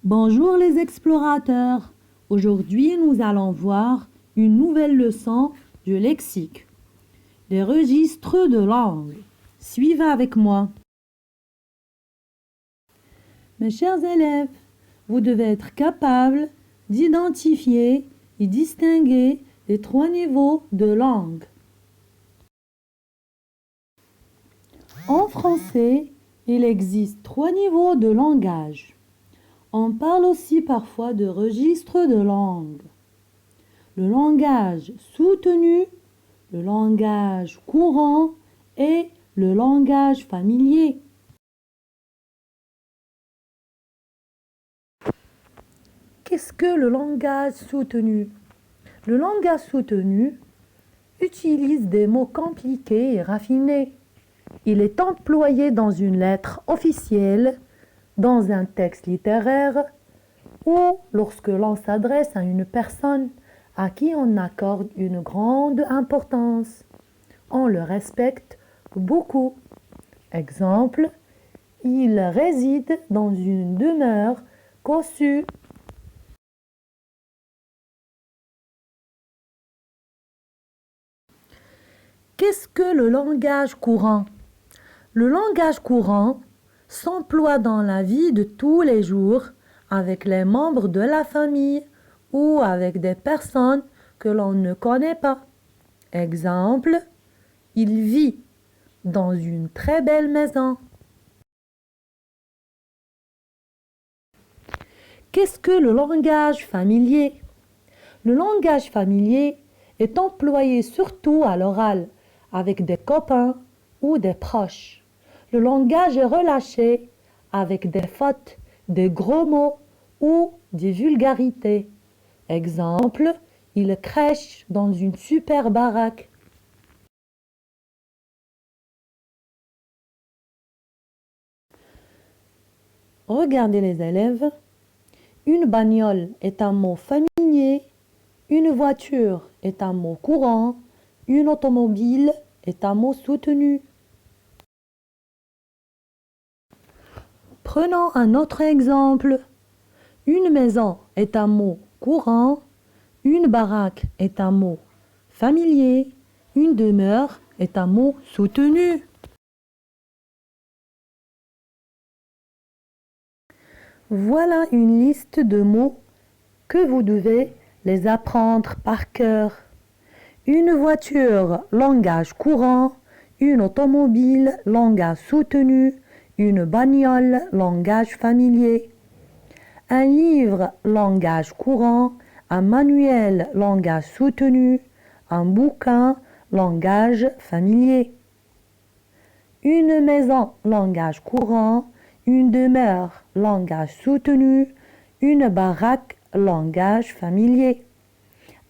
Bonjour les explorateurs. Aujourd'hui, nous allons voir une nouvelle leçon du lexique. Les registres de langue. Suivez avec moi. Mes chers élèves, vous devez être capables d'identifier et distinguer les 3 niveaux de langue. En français, il existe 3 niveaux de langage. On parle aussi parfois de registre de langue. Le langage soutenu, le langage courant et le langage familier. Qu'est-ce que le langage soutenu? Le langage soutenu utilise des mots compliqués et raffinés. Il est employé dans une lettre officielle, dans un texte littéraire ou lorsque l'on s'adresse à une personne à qui on accorde une grande importance. On le respecte beaucoup. Exemple, il réside dans une demeure cossue. Qu'est-ce que le langage courant? Le langage courant s'emploie dans la vie de tous les jours avec les membres de la famille ou avec des personnes que l'on ne connaît pas. Exemple, il vit dans une très belle maison. Qu'est-ce que le langage familier? Le langage familier est employé surtout à l'oral, avec des copains ou des proches. Le langage est relâché avec des fautes, des gros mots ou des vulgarités. Exemple, il crèche dans une super baraque. Regardez les élèves. Une bagnole est un mot familier, une voiture est un mot courant, une automobile est un mot soutenu. Prenons un autre exemple. Une maison est un mot courant, une baraque est un mot familier, une demeure est un mot soutenu. Voilà une liste de mots que vous devez les apprendre par cœur. Une voiture, langage courant, une automobile, langage soutenu, une bagnole, langage familier. Un livre, langage courant, un manuel, langage soutenu, un bouquin, langage familier. Une maison, langage courant, une demeure, langage soutenu, une baraque, langage familier.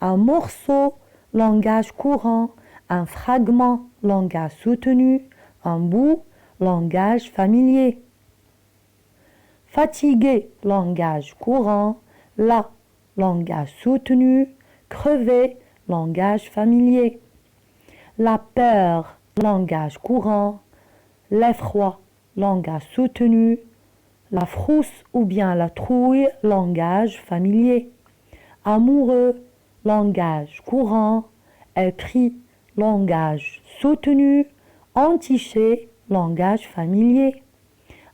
Un morceau, langage courant, un fragment, langage soutenu, un bout, langage familier. Fatigué, langage courant, là, langage soutenu, crevé, langage familier. La peur, langage courant, l'effroi, langage soutenu, la frousse ou bien la trouille, langage familier. Amoureux, langage courant, épris, langage soutenu, entiché, langage familier.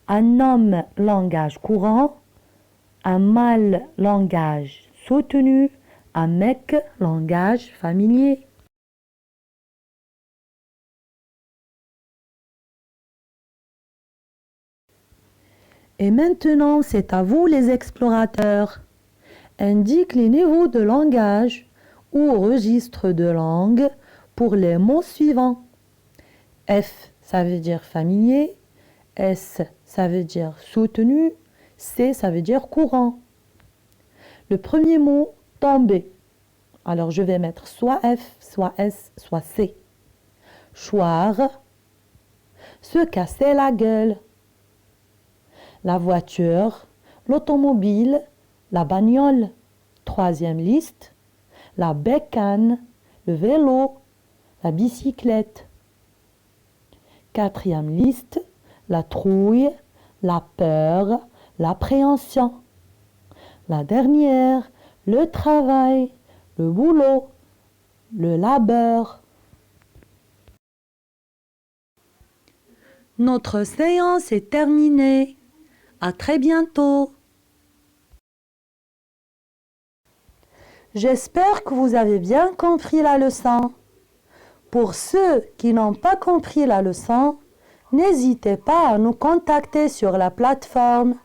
Un homme, langage courant, un mâle, langage soutenu, un mec, langage familier. Et maintenant, c'est à vous les explorateurs. Indique les niveaux de langage ou registre de langue pour les mots suivants. F, ça veut dire familier. S, ça veut dire soutenu. C, ça veut dire courant. Le premier mot, tomber. Alors, je vais mettre soit F, soit S, soit C. Choir, se casser la gueule. La voiture, l'automobile, la bagnole. Troisième liste, la bécane, le vélo, la bicyclette. Quatrième liste, la trouille, la peur, l'appréhension. la dernière, le travail, le boulot, le labeur. Notre séance est terminée. À très bientôt. J'espère que vous avez bien compris la leçon. Pour ceux qui n'ont pas compris la leçon, n'hésitez pas à nous contacter sur la plateforme